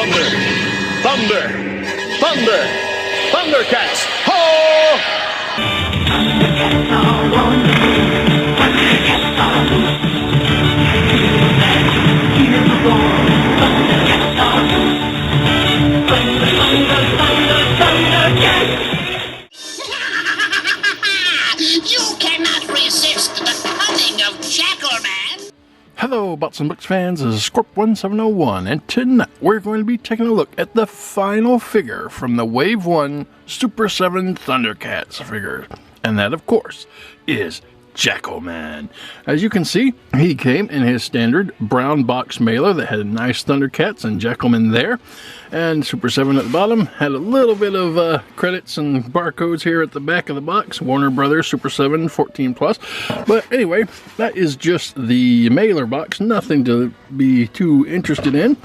Thunder! Thunder! Thunder! Thundercats! Ho! Thundercats are wonderful. Thundercats are loose. Feel that, hear the roar. Thundercats are loose. Thunder, thunder, thunder, Thundercats! You cannot resist the cunning of Jackalman. Hello, Bots and Books fans, this is Scorp1701, and tonight we're going to be taking a look at the final figure from the Wave 1 Super 7 Thundercats figure. And that, of course, is Jackalman. As you can see, he came in his standard brown box mailer that had nice Thundercats and Jackalman there. And Super 7 at the bottom had a little bit of credits and barcodes here at the back of the box. Warner Brothers Super 7 14+. But anyway, that is just the mailer box. Nothing to be too interested in.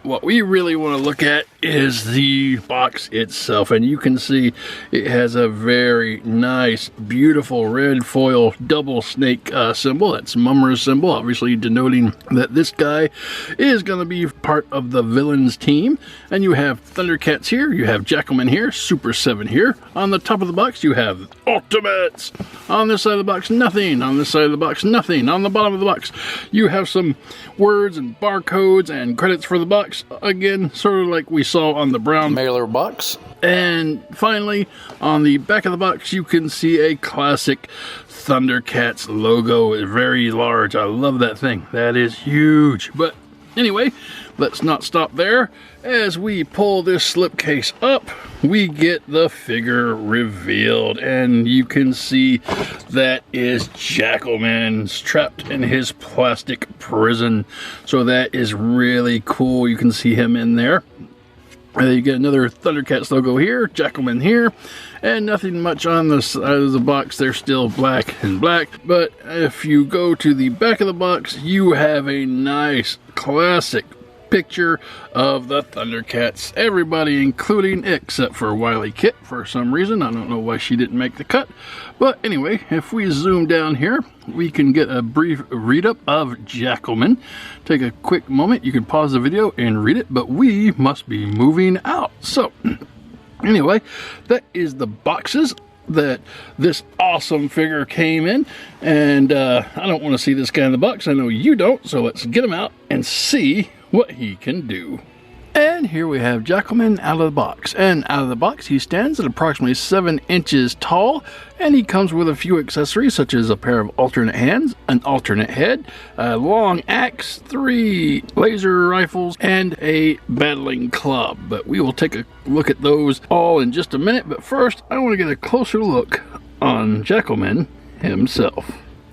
What we really want to look at is the box itself, and you can see it has a very nice, beautiful red foil double snake symbol. That's Mumra's symbol, obviously denoting that this guy is going to be part of the villains team. And you have Thundercats here, you have Jackalman here, Super 7 here. On the top of the box, you have Ultimates. On this side of the box, nothing. On this side of the box, nothing. On the bottom of the box, you have some words and barcodes and credits for the box. Again, sort of like we saw on the brown mailer box. And finally, on the back of the box, you can see a classic Thundercats logo. It's very large. I love that thing. That is huge. But anyway, let's not stop there. As we pull this slipcase up, we get the figure revealed, and you can see that is Jackalman trapped in his plastic prison. So that is really cool. You can see him in there. And you get another Thundercats logo here, Jackalman here, and nothing much on the side of the box. They're still black and black. But if you go to the back of the box, you have a nice classic picture of the Thundercats. Everybody, including except for Wily Kit for some reason. I don't know why she didn't make the cut. But anyway, if we zoom down here, we can get a brief read-up of Jackalman. Take a quick moment. You can pause the video and read it, but we must be moving out. So anyway, that is the boxes that this awesome figure came in, and I don't want to see this guy in the box. I know you don't, so let's get him out and see what he can do. And here we have Jackalman out of the box. And out of the box, he stands at approximately 7 inches tall, and he comes with a few accessories such as a pair of alternate hands, an alternate head, a long axe, 3 laser rifles, and a battling club. But we will take a look at those all in just a minute. But first, I want to get a closer look on Jackalman himself.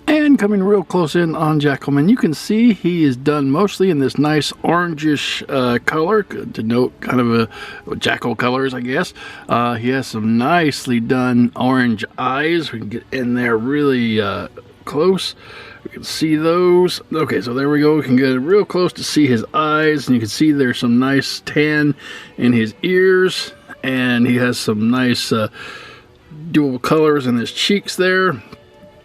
And coming real close in on Jackalman, you can see he is done mostly in this nice orangish color, to denote kind of a jackal colors, I guess. He has some nicely done orange eyes. We can get in there really close. We can see those. Okay, so there we go. We can get real close to see his eyes, and you can see there's some nice tan in his ears, and he has some nice dual colors in his cheeks there.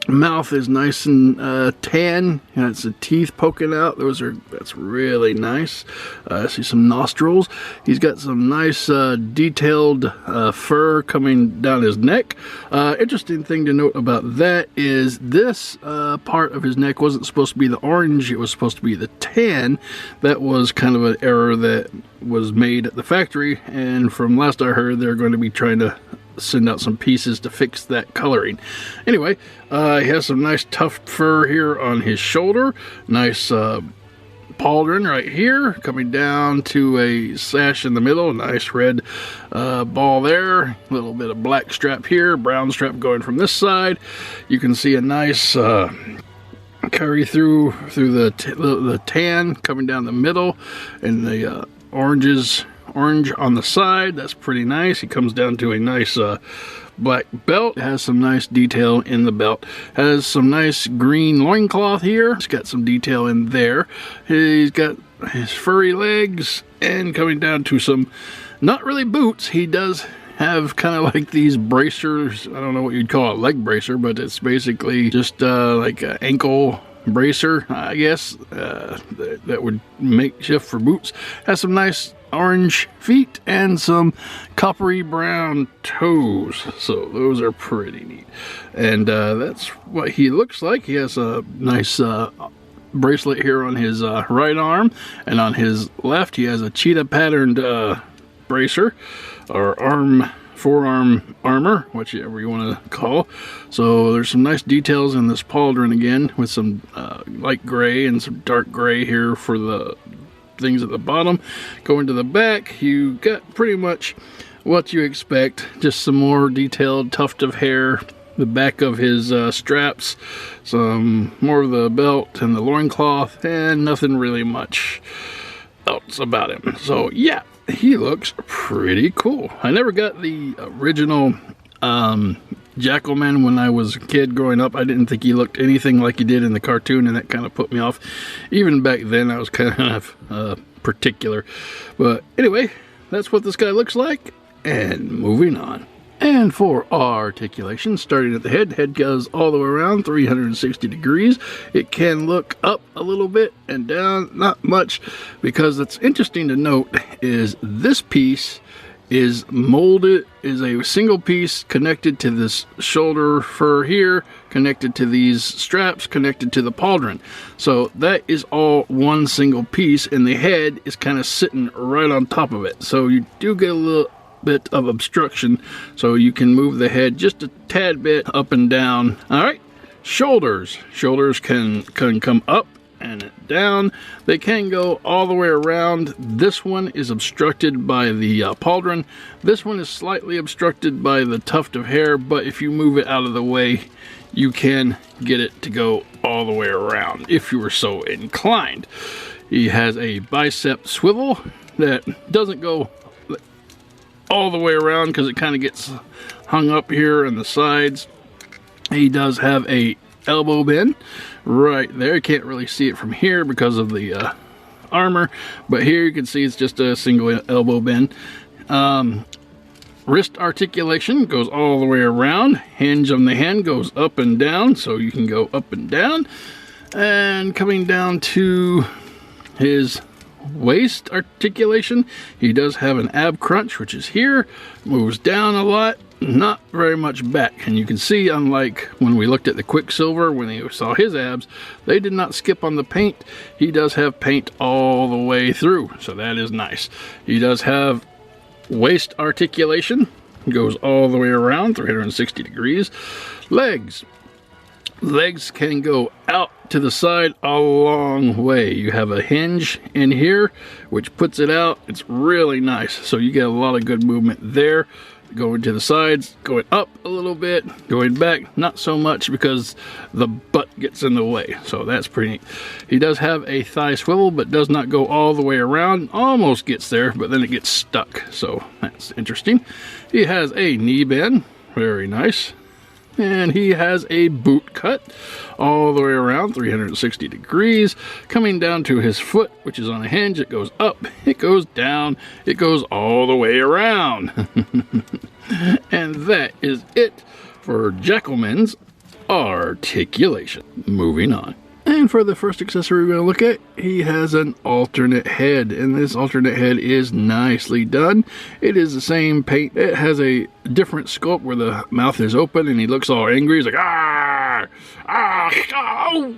Mouth is nice and tan. It's the teeth poking out. That's really nice. I see some nostrils. He's got some nice detailed fur coming down his neck. Interesting thing to note about that is this part of his neck wasn't supposed to be the orange. It was supposed to be the tan. That was kind of an error that was made at the factory, and from last I heard, they're going to be trying to send out some pieces to fix that coloring. Anyway, he has some nice tough fur here on his shoulder. Nice pauldron right here, coming down to a sash in the middle. Nice red ball there. A little bit of black strap here, brown strap going from this side. You can see a nice carry through the tan coming down the middle, and the orange on the side. That's pretty nice. He comes down to a nice black belt. Has some nice detail in the belt. Has some nice green loincloth here. It's got some detail in there. He's got his furry legs, and coming down to some, not really boots, he does have kind of like these bracers. I don't know what you'd call a leg bracer, but it's basically just like an ankle bracer, I guess, that would make shift for boots. Has some nice orange feet and some coppery brown toes, so those are pretty neat. And that's what he looks like. He has a nice bracelet here on his right arm, and on his left he has a cheetah patterned bracer or forearm armor, whichever you want to call. So there's some nice details in this pauldron again, with some light gray and some dark gray here for the things at the bottom. Going to the back, you got pretty much what you expect, just some more detailed tuft of hair, the back of his straps, some more of the belt and the loincloth, and nothing really much else about him. So yeah, he looks pretty cool. I never got the original Jackalman when I was a kid growing up. I didn't think he looked anything like he did in the cartoon, and that kind of put me off. Even back then I was kind of particular. But anyway, that's what this guy looks like, and moving on. And for articulation, starting at the head goes all the way around 360 degrees. It can look up a little bit and down, not much, because it's interesting to note is this piece is molded, is a single piece connected to this shoulder fur here, connected to these straps, connected to the pauldron. So that is all one single piece, and the head is kind of sitting right on top of it. So you do get a little bit of obstruction, so you can move the head just a tad bit up and down. All right, shoulders can come up and down. They can go all the way around. This one is obstructed by the pauldron. This one is slightly obstructed by the tuft of hair, but if you move it out of the way, you can get it to go all the way around if you were so inclined. He has a bicep swivel that doesn't go all the way around because it kind of gets hung up here on the sides. He does have a elbow bend right there. You can't really see it from here because of the armor, but here you can see it's just a single elbow bend. Wrist articulation goes all the way around. Hinge on the hand goes up and down, so you can go up and down. And coming down to his waist articulation, he does have an ab crunch, which is here, moves down a lot, not very much back. And you can see, unlike when we looked at the Quicksilver, when you saw his abs, they did not skip on the paint. He does have paint all the way through, so that is nice. He does have waist articulation, goes all the way around 360 degrees. Legs can go out to the side a long way. You have a hinge in here which puts it out. It's really nice, so you get a lot of good movement there. Going to the sides, going up a little bit, going back not so much because the butt gets in the way, so that's pretty neat. He does have a thigh swivel, but does not go all the way around. Almost gets there, but then it gets stuck, so that's interesting. He has a knee bend, very nice. And he has a boot cut all the way around 360 degrees. Coming down to his foot, which is on a hinge, it goes up, it goes down, it goes all the way around. And that is it for Jackalman's articulation. Moving on. And for the first accessory we're going to look at, he has an alternate head, and this alternate head is nicely done. It is the same paint. It has a different sculpt where the mouth is open and he looks all angry. He's like, ah, ah, oh.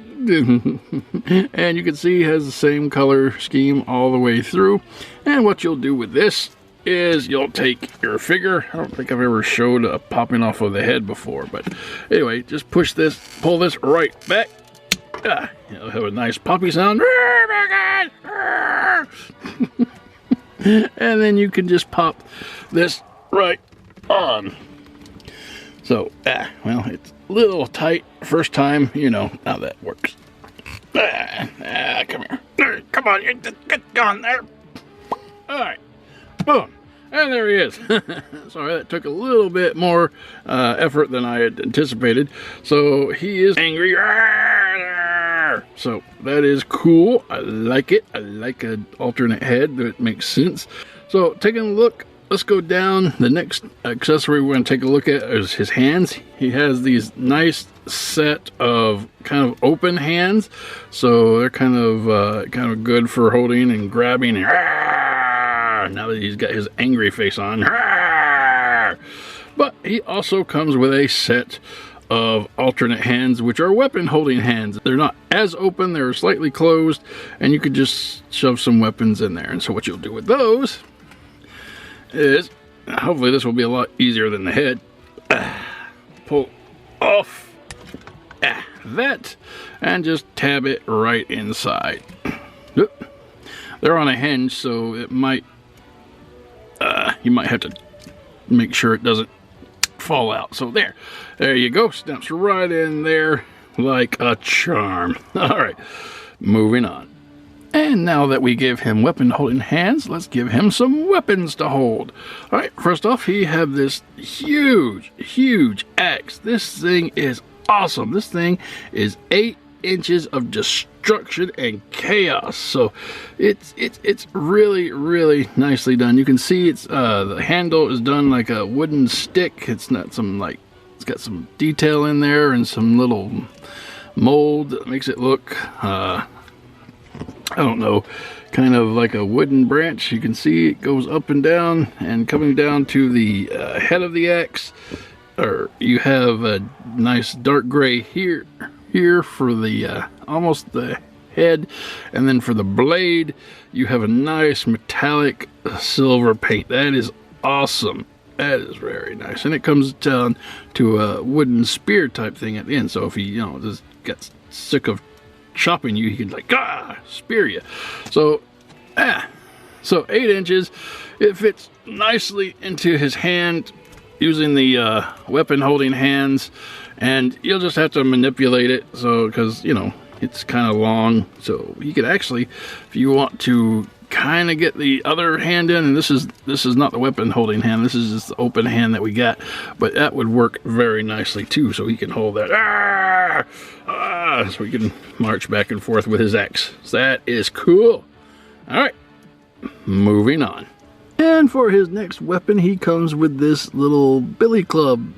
And you can see he has the same color scheme all the way through. And what you'll do with this is you'll take your figure. I don't think I've ever showed a popping off of the head before, but anyway, just push this, pull this right back. It'll have a nice poppy sound. And then you can just pop this right on. So, well, it's a little tight first time. You know how that works. Come here. Come on, get on there. All right, boom. And there he is. Sorry, that took a little bit more effort than I had anticipated. So he is angry. So that is cool. I like it. I like an alternate head that makes sense. So taking a look let's go down. The next accessory we're going to take a look at is his hands. He has these nice set of kind of open hands, so they're kind of good for holding and grabbing. And now that he's got his angry face on. But he also comes with a set of alternate hands, which are weapon holding hands. They're not as open, they're slightly closed, and you could just shove some weapons in there. And so what you'll do with those is, hopefully this will be a lot easier than the head, pull off that and just tab it right inside. They're on a hinge, so it might you might have to make sure it doesn't fall out. So there you go, snaps right in there like a charm. All right, moving on. And now that we give him weapon holding hands, let's give him some weapons to hold. All right, first off, he have this huge axe. This thing is awesome. This thing is 8 inches of destruction and chaos. So it's really nicely done. You can see it's the handle is done like a wooden stick. It's not some it's got some detail in there and some little mold that makes it look I don't know, kind of like a wooden branch. You can see it goes up and down, and coming down to the head of the axe, or you have a nice dark gray here for the almost the head, and then for the blade you have a nice metallic silver paint. That is awesome. That is very nice, and it comes down to a wooden spear type thing at the end. So if he just gets sick of chopping you, he can spear you. So 8 inches. It fits nicely into his hand using the weapon holding hands, and you'll just have to manipulate it, so because it's kind of long. So you could actually, if you want to kind of get the other hand in, and this is not the weapon holding hand, this is just the open hand that we got, but that would work very nicely too. So he can hold that so he can march back and forth with his axe. So that is cool. All right, moving on. And for his next weapon, he comes with this little billy club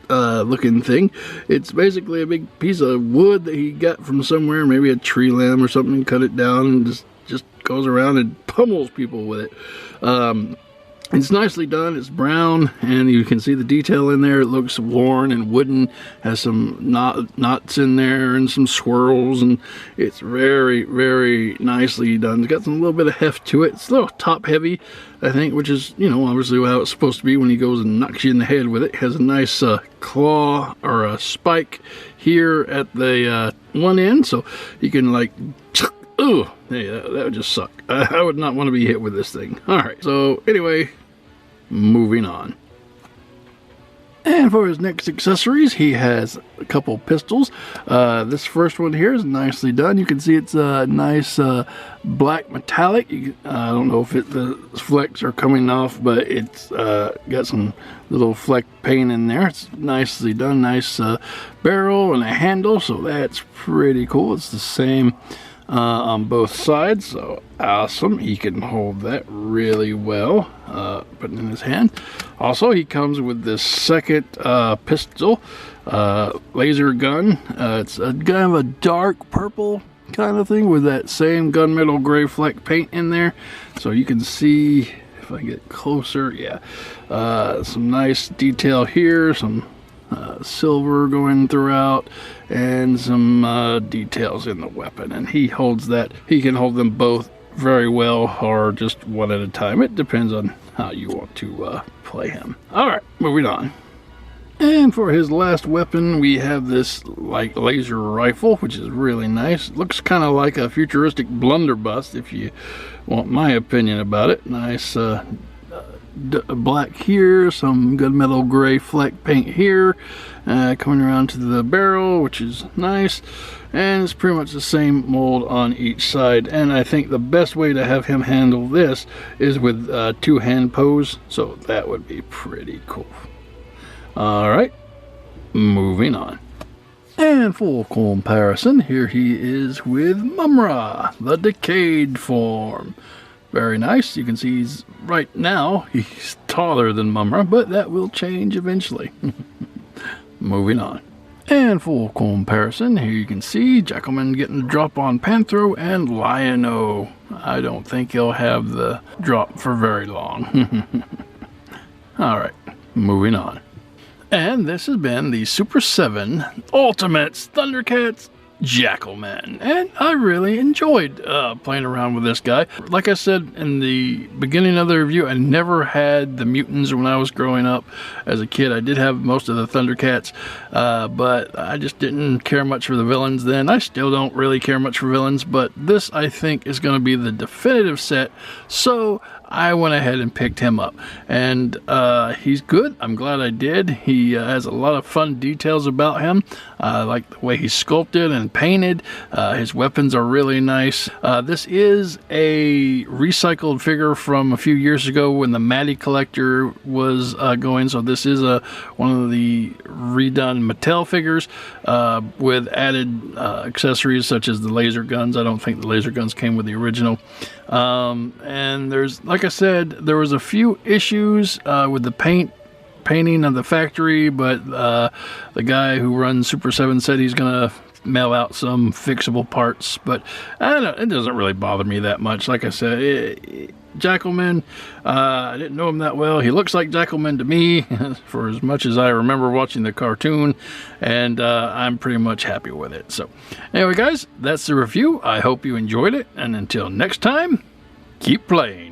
looking thing. It's basically a big piece of wood that he got from somewhere, maybe a tree limb or something, cut it down and just goes around and pummels people with it. It's nicely done. It's brown, and you can see the detail in there. It looks worn and wooden, has some knots in there and some swirls, and it's very nicely done. It's got some little bit of heft to it. It's a little top heavy, I think, which is obviously how it's supposed to be when he goes and knocks you in the head with it. It has a nice claw or a spike here at the one end, so you can ooh, hey, that would just suck. I would not want to be hit with this thing. Alright, so anyway, moving on. And for his next accessories, he has a couple pistols. This first one here is nicely done. You can see it's a nice black metallic. I don't know if the flecks are coming off, but it's got some little fleck paint in there. It's nicely done. Nice barrel and a handle, so that's pretty cool. It's the same on both sides, so awesome. He can hold that really well, put it in his hand. Also, he comes with this second pistol, laser gun. It's a kind of a dark purple kind of thing with that same gunmetal gray fleck paint in there. So you can see, if I get closer, some nice detail here, some silver going throughout, and some details in the weapon. And he holds that. He can hold them both very well, or just one at a time. It depends on how you want to play him. Alright, moving on. And for his last weapon, we have this laser rifle, which is really nice. It looks kind of like a futuristic blunderbuss, if you want my opinion about it. Nice black here, some gunmetal gray fleck paint here, coming around to the barrel, which is nice, and it's pretty much the same mold on each side. And I think the best way to have him handle this is with two-hand pose, so that would be pretty cool. Alright, moving on. And full comparison, here he is with Mumra, the decayed form. Very nice. You can see right now he's taller than Mumra, but that will change eventually. Moving on. And for comparison, here you can see Jackalman getting the drop on Panthro and Lion-O. I don't think he'll have the drop for very long. Alright, moving on. And this has been the Super 7 Ultimates Thundercats Jackalman, and I really enjoyed playing around with this guy. Like I said in the beginning of the review, I never had the mutants when I was growing up as a kid. I did have most of the Thundercats, but I just didn't care much for the villains then. I still don't really care much for villains, but this I think is going to be the definitive set, so I went ahead and picked him up, and he's good. I'm glad I did. He has a lot of fun details about him. I like the way he's sculpted and painted. His weapons are really nice. This is a recycled figure from a few years ago when the Matty collector was going, so this is one of the redone Mattel figures with added accessories such as the laser guns. I don't think the laser guns came with the original. And there's, like I said, there was a few issues with the painting of the factory, but the guy who runs Super 7 said he's gonna mail out some fixable parts, but I don't know, it doesn't really bother me that much. Like I said, Jackalman, I didn't know him that well. He looks like Jackalman to me for as much as I remember watching the cartoon, and I'm pretty much happy with it. So anyway guys, that's the review. I hope you enjoyed it, and until next time, keep playing.